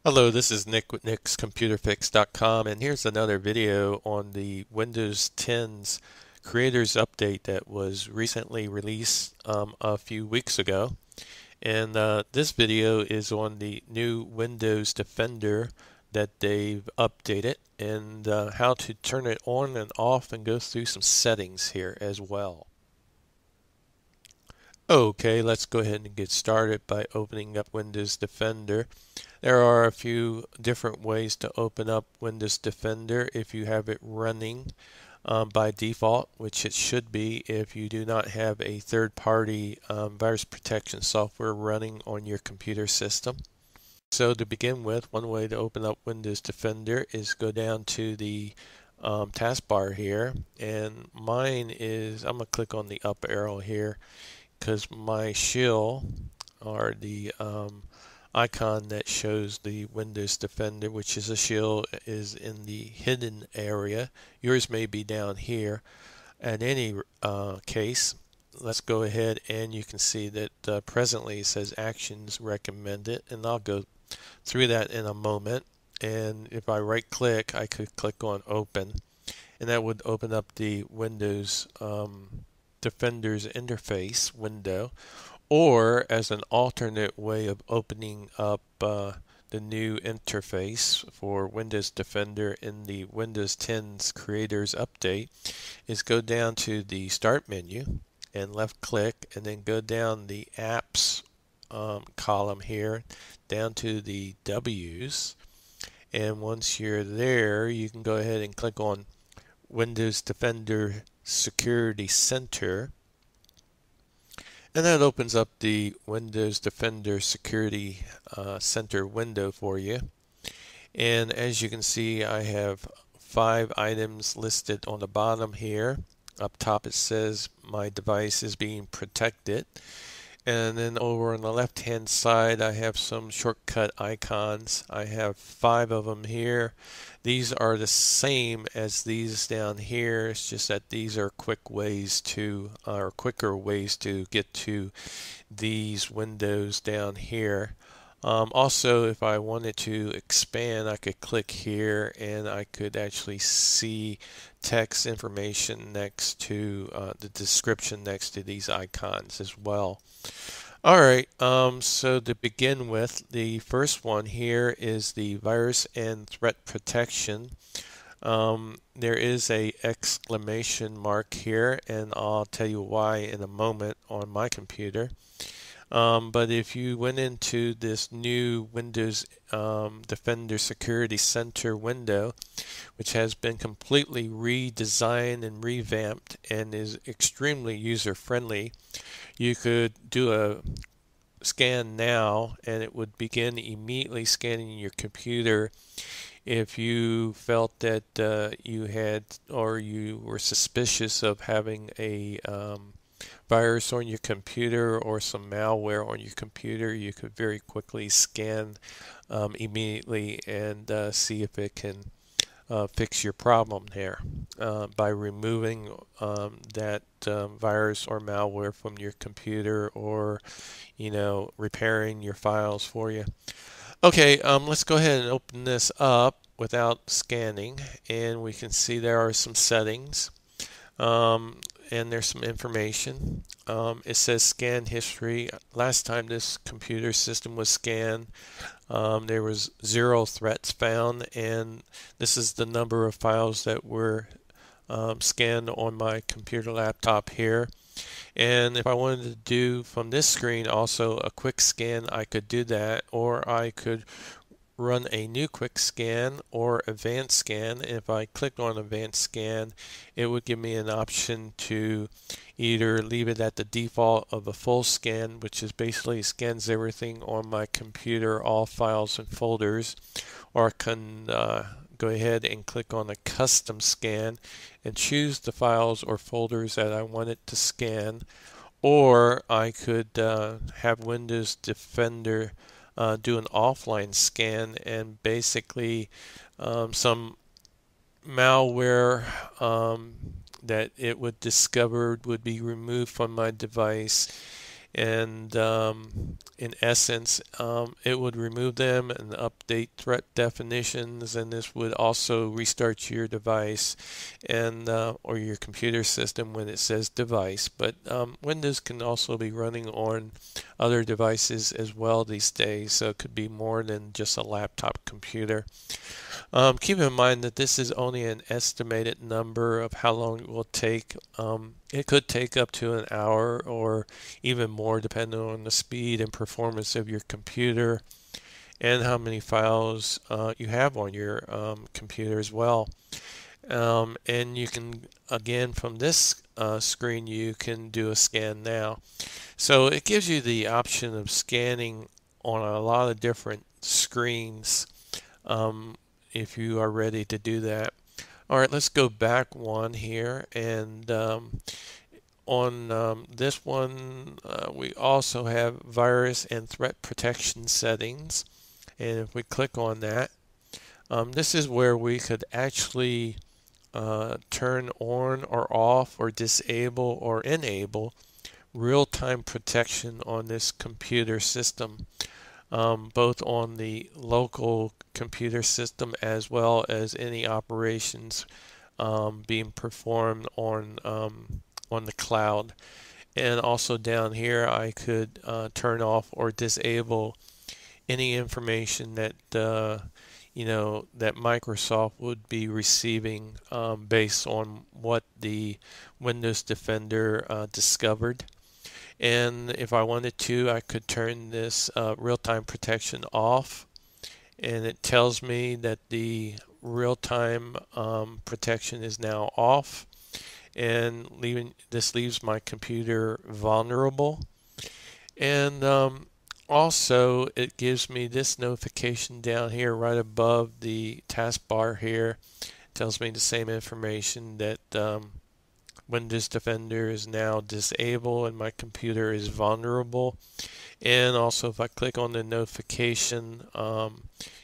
Hello, this is Nick with nickscomputerfix.com, and here's another video on the Windows 10's Creators Update that was recently released a few weeks ago. And this video is on the new Windows Defender that they've updated and how to turn it on and off and go through some settings here as well. Okay, let's go ahead and get started by opening up Windows Defender. There are a few different ways to open up Windows Defender if you have it running by default, which it should be if you do not have a third-party virus protection software running on your computer system. So to begin with, one way to open up Windows Defender is go down to the taskbar here, and mine is, I'm going to click on the up arrow here because my shill, or the icon that shows the Windows Defender, which is a shield, is in the hidden area. Yours may be down here. At any case, let's go ahead and you can see that presently it says actions recommended, and I'll go through that in a moment. And if I right click, I could click on open, and that would open up the Windows Defender's interface window. Or as an alternate way of opening up the new interface for Windows Defender in the Windows 10's Creators Update is go down to the Start menu and left click, and then go down the Apps column here down to the W's, and once you're there you can go ahead and click on Windows Defender Security Center. And that opens up the Windows Defender Security Center window for you. And as you can see, I have 5 items listed on the bottom here. Up top it says my device is being protected. And then over on the left hand side I have some shortcut icons. I have 5 of them here. These are the same as these down here. It's just that these are quick ways to, or quicker ways to get to these windows down here. Also, if I wanted to expand, I could click here and I could actually see text information next to the description next to these icons as well. Alright, so to begin with, the first one here is the virus and threat protection. There is a exclamation mark here, and I'll tell you why in a moment on my computer. But if you went into this new Windows Defender Security Center window, which has been completely redesigned and revamped and is extremely user-friendly, you could do a scan now and it would begin immediately scanning your computer if you felt that you had, or you were suspicious of having a virus on your computer or some malware on your computer. You could very quickly scan immediately and see if it can fix your problem there by removing that virus or malware from your computer, or repairing your files for you. Okay, let's go ahead and open this up without scanning, and we can see there are some settings. And there's some information. It says scan history. Last time this computer system was scanned, there was 0 threats found, and this is the number of files that were scanned on my computer laptop here. And if I wanted to do from this screen also a quick scan, I could do that, or I could run a new quick scan or advanced scan. If I clicked on advanced scan, it would give me an option to either leave it at the default of a full scan, which is basically scans everything on my computer, all files and folders, or I can go ahead and click on a custom scan and choose the files or folders that I want it to scan, or I could have Windows Defender do an offline scan, and basically some malware that it would discover would be removed from my device, and in essence it would remove them and update threat definitions, and this would also restart your device and or your computer system when it says device. But Windows can also be running on other devices as well these days, so it could be more than just a laptop computer. Keep in mind that this is only an estimated number of how long it will take. It could take up to an hour or even more depending on the speed and performance of your computer and how many files you have on your computer as well. And you can, again, from this screen, you can do a scan now. So it gives you the option of scanning on a lot of different screens. If you are ready to do that. All right, let's go back one here, and on this one we also have virus and threat protection settings, and if we click on that, this is where we could actually turn on or off or disable or enable real-time protection on this computer system. Both on the local computer system as well as any operations being performed on the cloud. And also down here, I could turn off or disable any information that that Microsoft would be receiving based on what the Windows Defender discovered. And if I wanted to, I could turn this real-time protection off, and it tells me that the real-time protection is now off, and this leaves my computer vulnerable. And also it gives me this notification down here right above the taskbar here. It tells me the same information that Windows Defender is now disabled and my computer is vulnerable. And also if I click on the notification,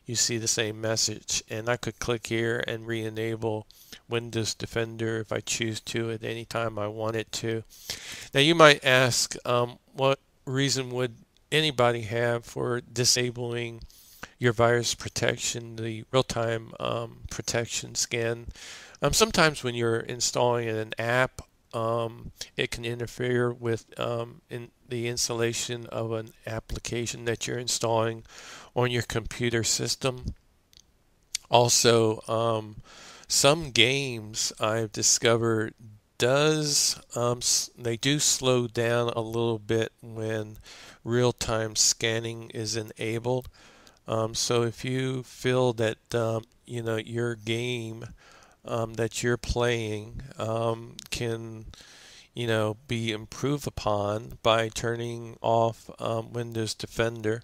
you see the same message, and I could click here and re-enable Windows Defender if I choose to at any time I want it to. Now you might ask, what reason would anybody have for disabling your virus protection, the real-time protection scan? Sometimes when you're installing an app, it can interfere with in the installation of an application that you're installing on your computer system. Also, some games I've discovered they do slow down a little bit when real-time scanning is enabled. So if you feel that your game that you're playing can be improved upon by turning off Windows Defender,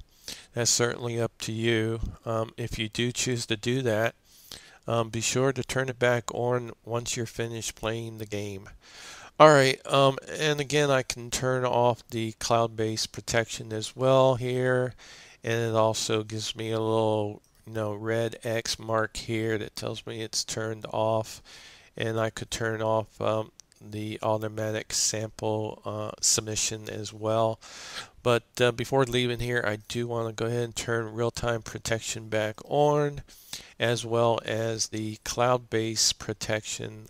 that's certainly up to you. If you do choose to do that, be sure to turn it back on once you're finished playing the game. Alright, and again, I can turn off the cloud-based protection as well here, and it also gives me a little red X mark here that tells me it's turned off, and I could turn off the automatic sample submission as well. But before leaving here, I do want to go ahead and turn real-time protection back on, as well as the cloud-based protection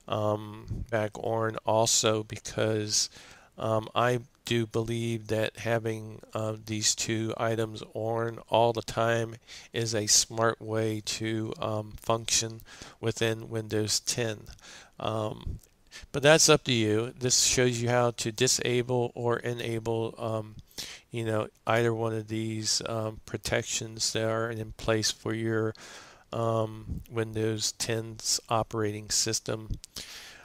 back on also, because I do believe that having these two items on all the time is a smart way to function within Windows 10. But that's up to you. This shows you how to disable or enable either one of these protections that are in place for your Windows 10's operating system.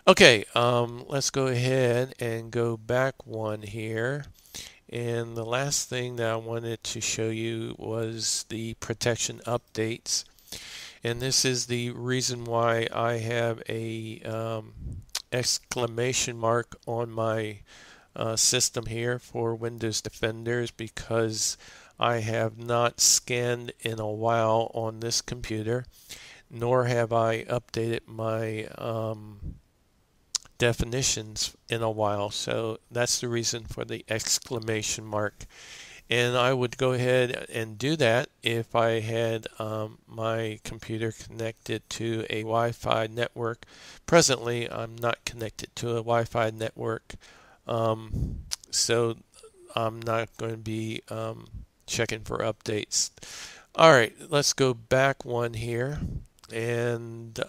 Okay, let's go ahead and go back one here. And the last thing that I wanted to show you was the protection updates. And this is the reason why I have a exclamation mark on my system here for Windows Defenders, because I have not scanned in a while on this computer, nor have I updated my definitions in a while. So that's the reason for the exclamation mark. And I would go ahead and do that if I had my computer connected to a Wi-Fi network. Presently, I'm not connected to a Wi-Fi network, so I'm not going to be checking for updates. All right, let's go back one here, and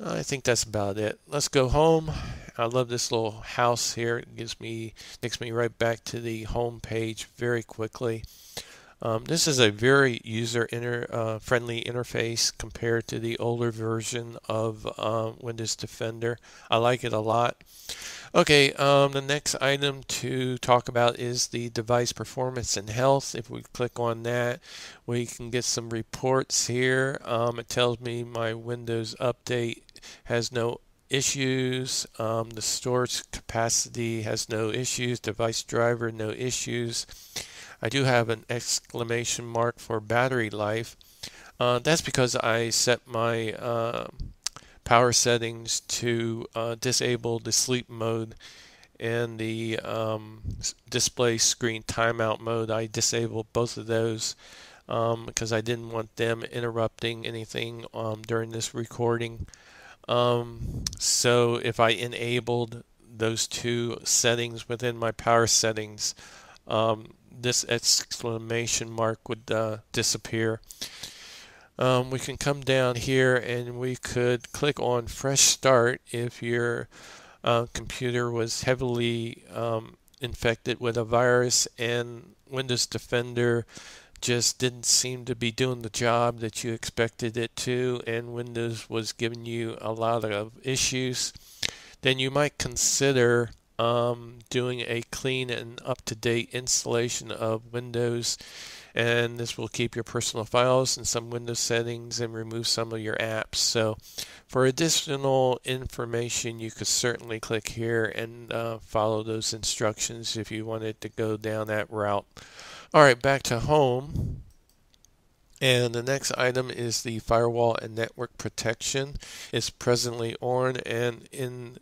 I think that's about it. Let's go home. I love this little house here. It takes me right back to the home page very quickly. This is a very friendly interface compared to the older version of Windows Defender. I like it a lot. Okay, the next item to talk about is the device performance and health. If we click on that, we can get some reports here. It tells me my Windows update has no issues. The storage capacity has no issues. Device driver, no issues. I do have an exclamation mark for battery life. That's because I set my power settings to disable the sleep mode and the display screen timeout mode. I disabled both of those because I didn't want them interrupting anything during this recording. So if I enabled those two settings within my power settings, this exclamation mark would disappear. We can come down here and we could click on Fresh Start if your computer was heavily infected with a virus and Windows Defender just didn't seem to be doing the job that you expected it to, and Windows was giving you a lot of issues. Then you might consider doing a clean and up-to-date installation of Windows, and this will keep your personal files and some Windows settings and remove some of your apps. So for additional information, you could certainly click here and follow those instructions if you wanted to go down that route. Alright, back to home. And the next item is the firewall and network protection. It's presently on, and in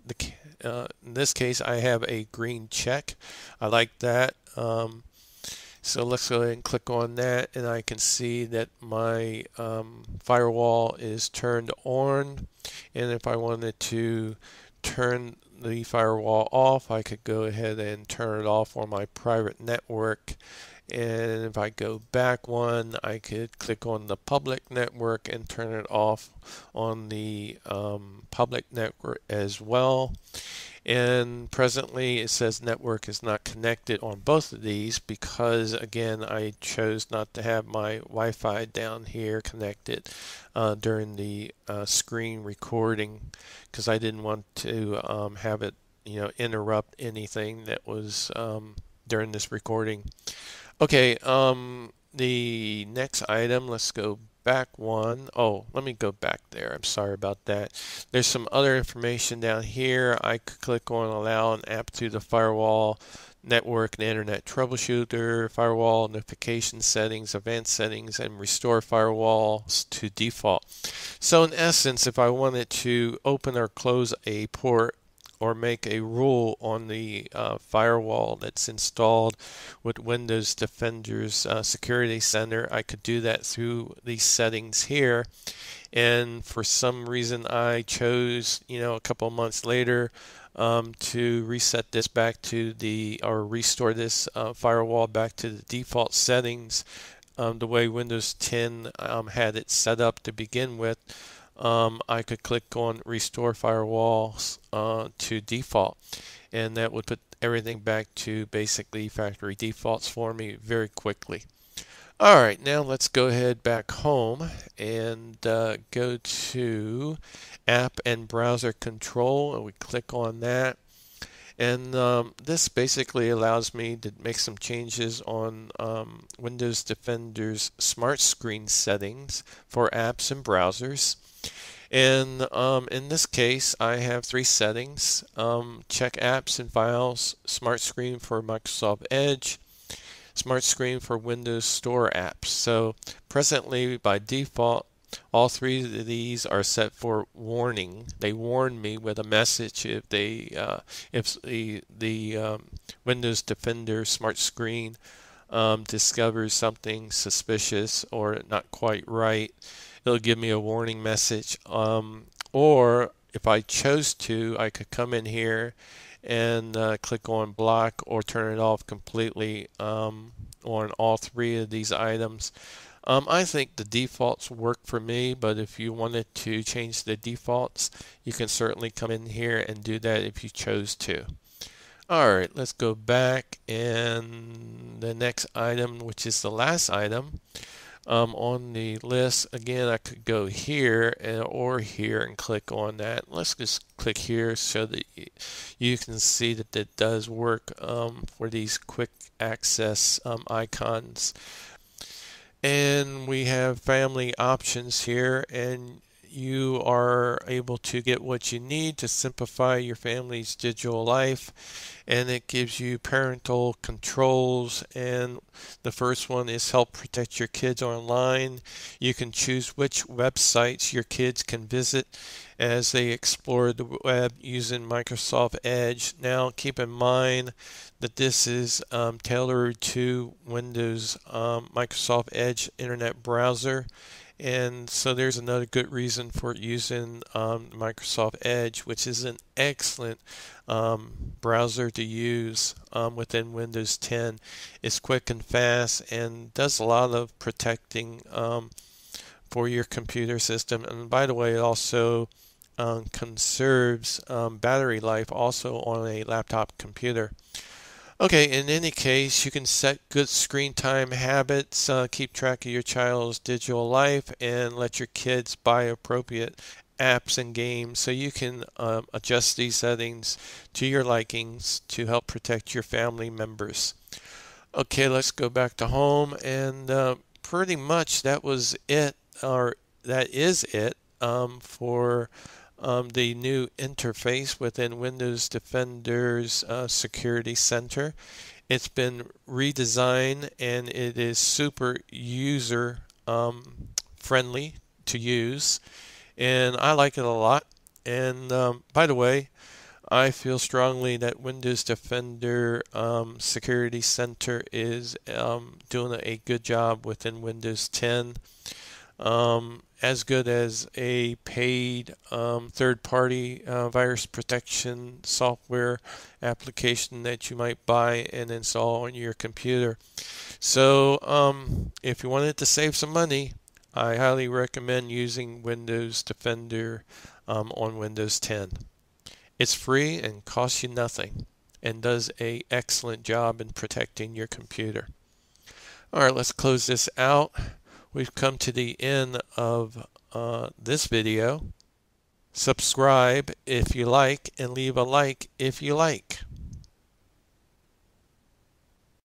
this case I have a green check. I like that. So let's go ahead and click on that, and I can see that my firewall is turned on. And if I wanted to turn the firewall off, I could go ahead and turn it off on my private network. And if I go back one, I could click on the public network and turn it off on the public network as well. And presently it says network is not connected on both of these because, again, I chose not to have my Wi-Fi down here connected during the screen recording because I didn't want to have it interrupt anything that was during this recording. Okay, the next item, let's go back one. Oh, let me go back there. I'm sorry about that. There's some other information down here. I could click on allow an app to the firewall network and internet troubleshooter, firewall notification settings, advanced settings, and restore firewalls to default. So in essence, if I wanted to open or close a port or make a rule on the firewall that's installed with Windows Defender's Security Center, I could do that through these settings here. And for some reason I chose, a couple of months later to reset this back to or restore this firewall back to the default settings the way Windows 10 had it set up to begin with. I could click on Restore Firewalls to default, and that would put everything back to basically factory defaults for me very quickly. Alright, now let's go ahead back home and go to App and Browser Control, and we click on that. And this basically allows me to make some changes on Windows Defender's Smart Screen settings for apps and browsers. And in this case, I have three settings: check apps and files, Smart Screen for Microsoft Edge, Smart Screen for Windows Store apps. So presently, by default, All three of these are set for warning. They warn me with a message if the Windows Defender Smart Screen discovers something suspicious or not quite right. It'll give me a warning message. Or if I chose to, I could come in here and click on block or turn it off completely on all three of these items. I think the defaults work for me, but if you wanted to change the defaults, you can certainly come in here and do that if you chose to. Alright, let's go back, and the next item, which is the last item on the list, again, I could go here or here and click on that. Let's just click here so that you can see that it does work for these quick access icons. And we have family options here, and you are able to get what you need to simplify your family's digital life, and it gives you parental controls. And the first one is help protect your kids online. You can choose which websites your kids can visit as they explore the web using Microsoft Edge. Now keep in mind that this is tailored to Windows Microsoft Edge Internet Browser. And so there's another good reason for using Microsoft Edge, which is an excellent browser to use within Windows 10. It's quick and fast and does a lot of protecting for your computer system. And by the way, it also conserves battery life also on a laptop computer. Okay, in any case, you can set good screen time habits, keep track of your child's digital life, and let your kids buy appropriate apps and games so you can adjust these settings to your likings to help protect your family members. Okay, let's go back to home, and pretty much that was it, or that is it for the new interface within Windows Defender's Security Center. It's been redesigned and it is super user friendly to use, and I like it a lot. And by the way, I feel strongly that Windows Defender Security Center is doing a good job within Windows 10. As good as a paid third-party virus protection software application that you might buy and install on your computer. So if you wanted to save some money, I highly recommend using Windows Defender on Windows 10. It's free and costs you nothing and does an excellent job in protecting your computer. Alright, let's close this out. We've come to the end of this video. Subscribe if you like, and leave a like if you like.